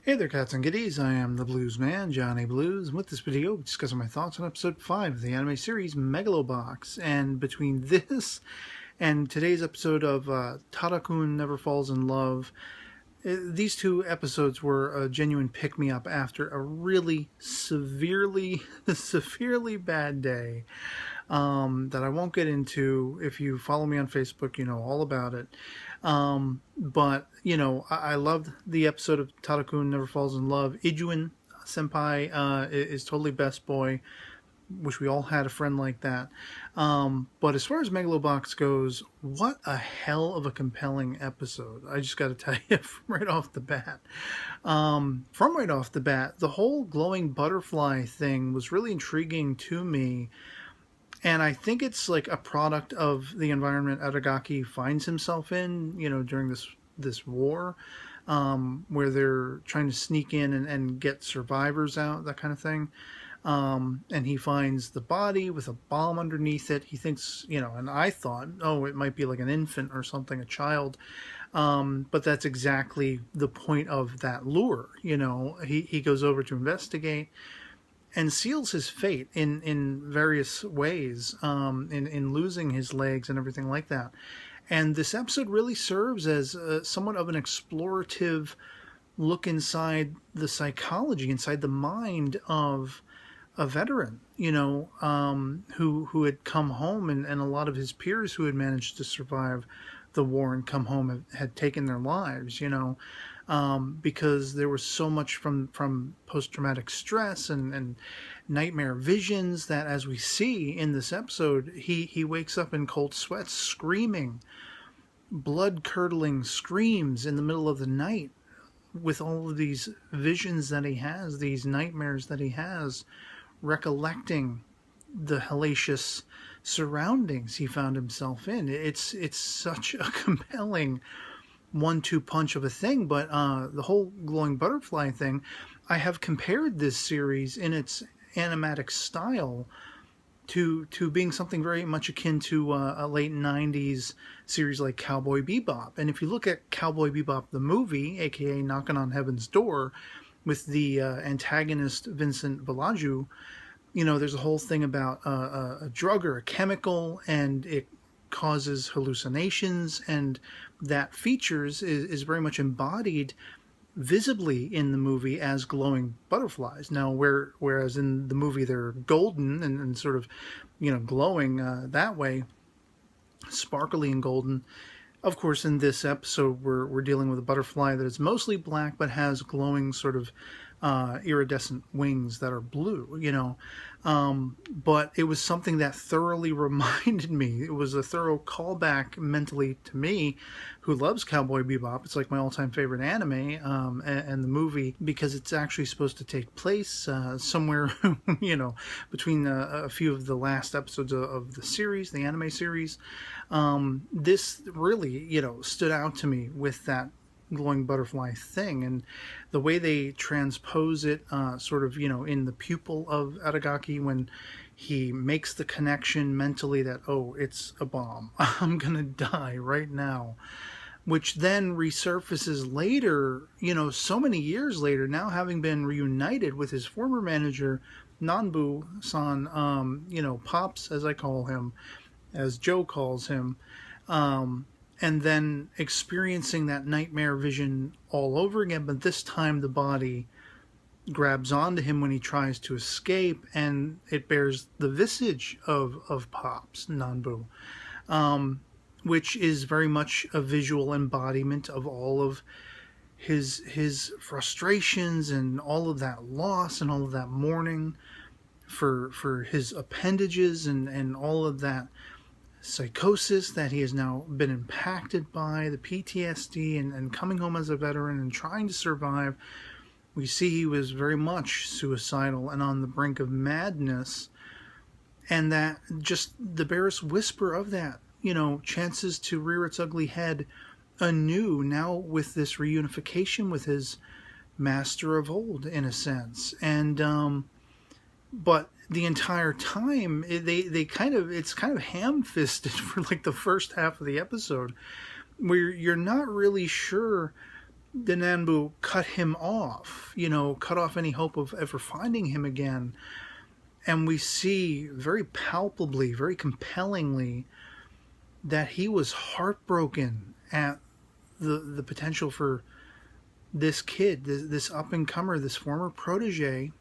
Hey there, cats and kitties. I am the Blues Man, Johnny Blues. And with this video, we're discussing my thoughts on episode 5 of the anime series Megalo Box. And between this and today's episode of Tadakun Never Falls in Love, these two episodes were a genuine pick-me-up after a really severely bad day that I won't get into. If you follow me on Facebook, you know all about it. But, you know, I loved the episode of Tadakun Never Falls in Love. Ijuin Senpai is totally best boy. Wish we all had a friend like that. But as far as Megalo Box goes, what a hell of a compelling episode. I just got to tell you right off the bat. The whole glowing butterfly thing was really intriguing to me. And I think it's like a product of the environment Aragaki finds himself in, you know, during this war, where they're trying to sneak in and get survivors out, that kind of thing. And he finds the body with a bomb underneath it. He thinks, you know, and I thought, oh, it might be like an infant or something, a child. But that's exactly the point of that lure. You know, he goes over to investigate and seals his fate in various ways, in losing his legs and everything like that. And this episode really serves as somewhat of an explorative look inside the psychology, inside the mind of a veteran, you know, who had come home, and a lot of his peers who had managed to survive the war and come home had taken their lives, you know. Because there was so much from post-traumatic stress and nightmare visions that, as we see in this episode, he wakes up in cold sweats, screaming, blood-curdling screams in the middle of the night with all of these visions that he has, these nightmares that he has, recollecting the hellacious surroundings he found himself in. It's such a compelling 1-2 punch of a thing. But the whole glowing butterfly thing, I have compared this series in its animatic style to being something very much akin to a late 90s series like Cowboy Bebop. And if you look at Cowboy Bebop the movie, aka Knocking on Heaven's Door, with the antagonist Vincent Bellagio, you know, there's a whole thing about a drug or a chemical, and it causes hallucinations, and that features is very much embodied visibly in the movie as glowing butterflies. Now, whereas in the movie they're golden and sort of, you know, glowing that way, sparkly and golden. Of course, in this episode, we're dealing with a butterfly that is mostly black but has glowing sort of iridescent wings that are blue, you know. But it was something that thoroughly reminded me. It was a thorough callback mentally to me, who loves Cowboy Bebop. It's like my all-time favorite anime, and the movie, because it's actually supposed to take place somewhere, you know, between a few of the last episodes of the series, the anime series. This really, you know, stood out to me with that glowing butterfly thing, and the way they transpose it sort of, you know, in the pupil of Aragaki, when he makes the connection mentally that, oh, it's a bomb, I'm gonna die right now, which then resurfaces later, you know, so many years later, now having been reunited with his former manager Nanbu-san, you know, Pops, as I call him, as Joe calls him, and then experiencing that nightmare vision all over again, but this time the body grabs onto him when he tries to escape, and it bears the visage of Pops, Nanbu, which is very much a visual embodiment of all of his frustrations and all of that loss and all of that mourning for his appendages and all of that psychosis that he has now been impacted by, the PTSD, and coming home as a veteran and trying to survive. We see he was very much suicidal and on the brink of madness, and that just the barest whisper of that, you know, chances to rear its ugly head anew now with this reunification with his master of old, in a sense. And but the entire time it's kind of ham-fisted for like the first half of the episode, where you're not really sure Denanbu cut him off, cut off any hope of ever finding him again. And we see very palpably, very compellingly, that he was heartbroken at the potential for this kid, this up-and-comer, this former protege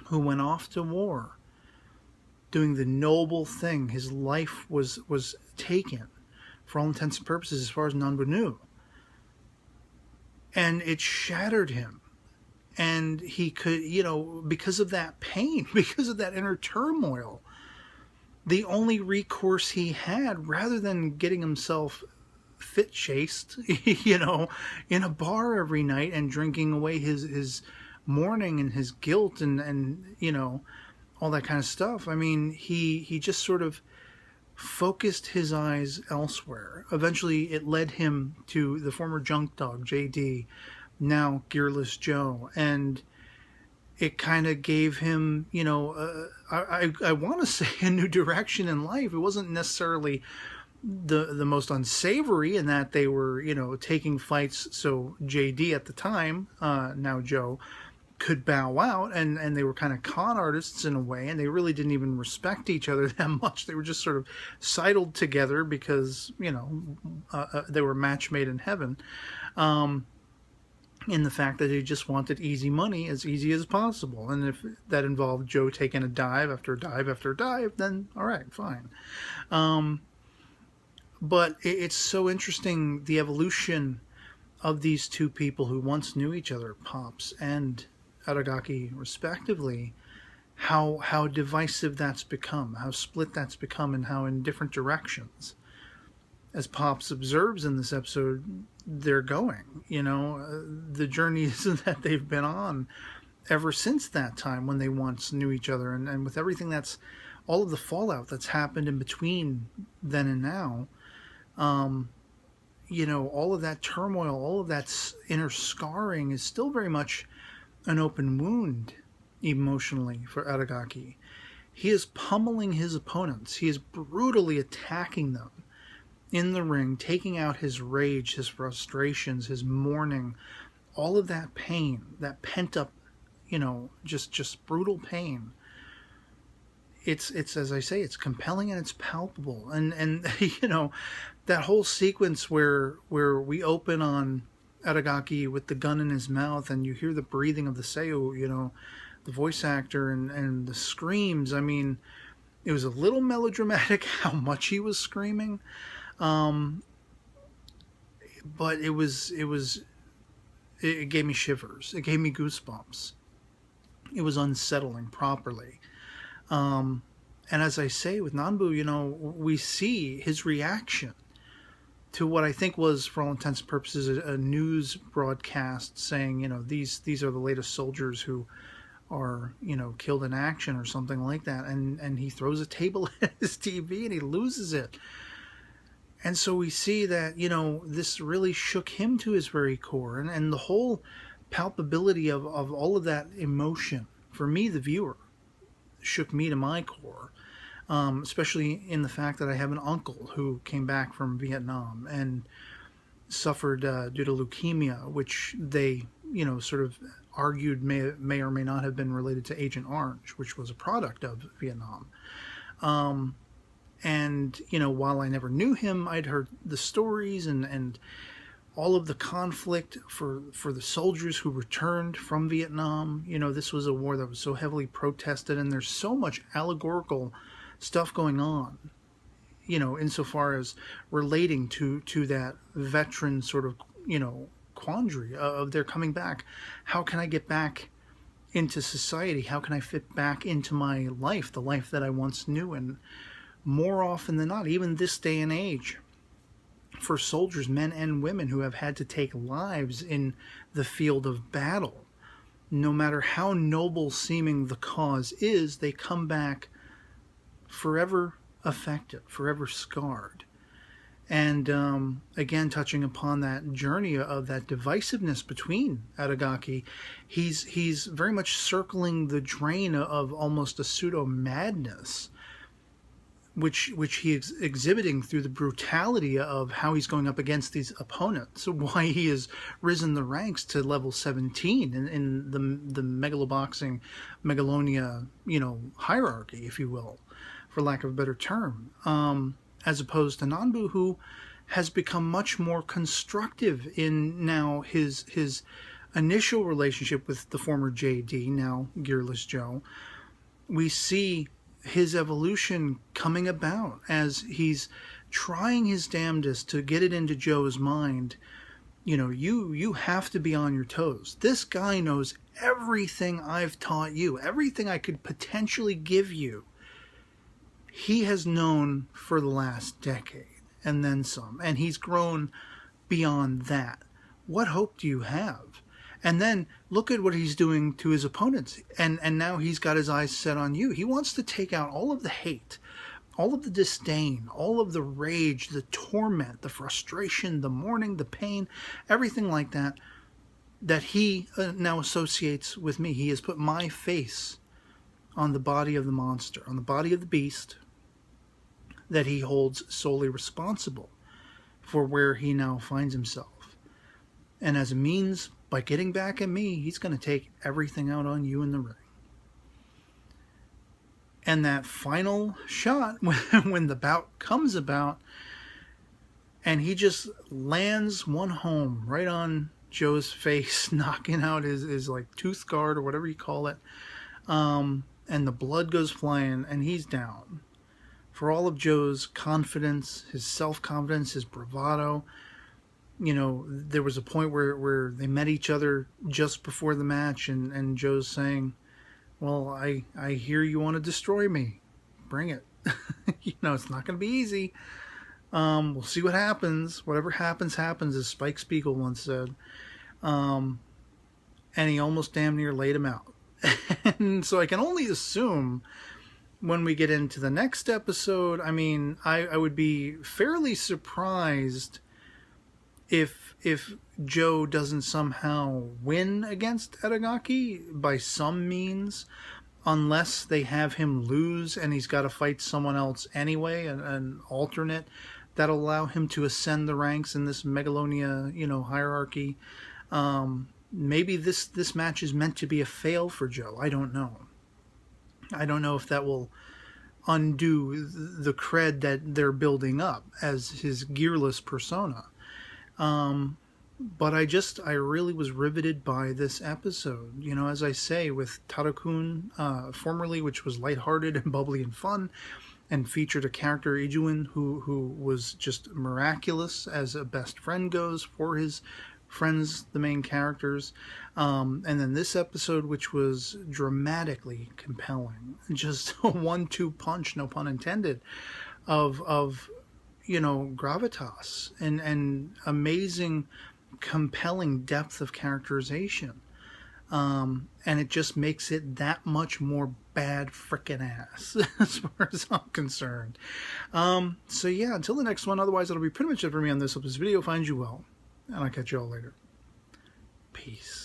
who went off to war, doing the noble thing. His life was taken, for all intents and purposes, as far as Nanbu knew. And it shattered him. And he could, because of that pain, because of that inner turmoil, the only recourse he had, rather than getting himself fit-chased, in a bar every night and drinking away his mourning and his guilt and all that kind of stuff. I mean, he just sort of focused his eyes elsewhere. Eventually, it led him to the former junk dog, JD, now Gearless Joe, and it kind of gave him, I want to say a new direction in life. It wasn't necessarily the most unsavory in that they were, taking fights so JD at the time, now Joe, could bow out, and they were kind of con artists in a way, and they really didn't even respect each other that much. They were just sort of sidled together because, they were match made in heaven. In the fact that they just wanted easy money, as easy as possible. And if that involved Joe taking a dive after dive after dive, then all right, fine. But it's so interesting, the evolution of these two people who once knew each other, Pops and Aragaki respectively, how divisive that's become, how split that's become, and how in different directions, as Pops observes in this episode, they're going. The journeys that they've been on ever since that time when they once knew each other, and with everything all of the fallout that's happened in between then and now, all of that turmoil, all of that inner scarring is still very much an open wound emotionally for Aragaki. He is pummeling his opponents. He is brutally attacking them in the ring, taking out his rage, his frustrations, his mourning, all of that pain, that pent up, just brutal pain. It's as I say, it's compelling and it's palpable. And that whole sequence where we open on Aragaki with the gun in his mouth, and you hear the breathing of the Seiyu, the voice actor, and the screams. I mean, it was a little melodramatic how much he was screaming. But it gave me shivers. It gave me goosebumps. It was unsettling properly. And as I say with Nanbu, we see his reaction to what I think was, for all intents and purposes, a news broadcast saying, these are the latest soldiers who are, killed in action or something like that. And he throws a table at his TV and he loses it. And so we see that, this really shook him to his very core. And the whole palpability of all of that emotion, for me, the viewer, shook me to my core. Especially in the fact that I have an uncle who came back from Vietnam and suffered due to leukemia, which they, sort of argued may or may not have been related to Agent Orange, which was a product of Vietnam. And, while I never knew him, I'd heard the stories and all of the conflict for the soldiers who returned from Vietnam. This was a war that was so heavily protested, and there's so much allegorical stuff going on, insofar as relating to that veteran sort of, quandary of their coming back. How can I get back into society? How can I fit back into my life, the life that I once knew? And more often than not, even this day and age, for soldiers, men and women, who have had to take lives in the field of battle, no matter how noble seeming the cause is, they come back forever affected, forever scarred. And again, touching upon that journey of that divisiveness between Aragaki, he's very much circling the drain of almost a pseudo madness, which he is exhibiting through the brutality of how he's going up against these opponents. Why he has risen the ranks to level 17 in the megaloboxing, megalonia, hierarchy, if you will, for lack of a better term, as opposed to Nanbu, who has become much more constructive in now his initial relationship with the former JD, now Gearless Joe. We see his evolution coming about as he's trying his damnedest to get it into Joe's mind. You have to be on your toes. This guy knows everything I've taught you, everything I could potentially give you. He has known for the last decade and then some, and he's grown beyond that. What hope do you have? And then look at what he's doing to his opponents. And now he's got his eyes set on you. He wants to take out all of the hate, all of the disdain, all of the rage, the torment, the frustration, the mourning, the pain, everything like that, that he now associates with me. He has put my face on the body of the monster, on the body of the beast, that he holds solely responsible for where he now finds himself. And as a means, by getting back at me, he's going to take everything out on you in the ring. And that final shot, when the bout comes about, and he just lands one home right on Joe's face, knocking out his like tooth guard or whatever you call it, and the blood goes flying, and he's down. For all of Joe's confidence, his self-confidence, his bravado, there was a point where they met each other just before the match, and Joe's saying, well, I hear you want to destroy me. Bring it. It's not going to be easy. We'll see what happens. Whatever happens, happens, as Spike Spiegel once said. And he almost damn near laid him out. And so I can only assume when we get into the next episode, I would be fairly surprised if Joe doesn't somehow win against Itagaki by some means, unless they have him lose and he's got to fight someone else anyway, an alternate that'll allow him to ascend the ranks in this Megalonia, hierarchy. Maybe this match is meant to be a fail for Joe. I don't know. I don't know if that will undo the cred that they're building up as his gearless persona. But I really was riveted by this episode. As I say, with Taro-kun, formerly, which was lighthearted and bubbly and fun, and featured a character, Ijuin, who was just miraculous as a best friend goes for his friends, the main characters. And then this episode, which was dramatically compelling. Just a 1-2 punch, no pun intended, of gravitas and amazing, compelling depth of characterization. And it just makes it that much more bad frickin' ass as far as I'm concerned. So yeah, until the next one, otherwise that'll be pretty much it for me on this. Hope this video finds you well, and I'll catch you all later. Peace.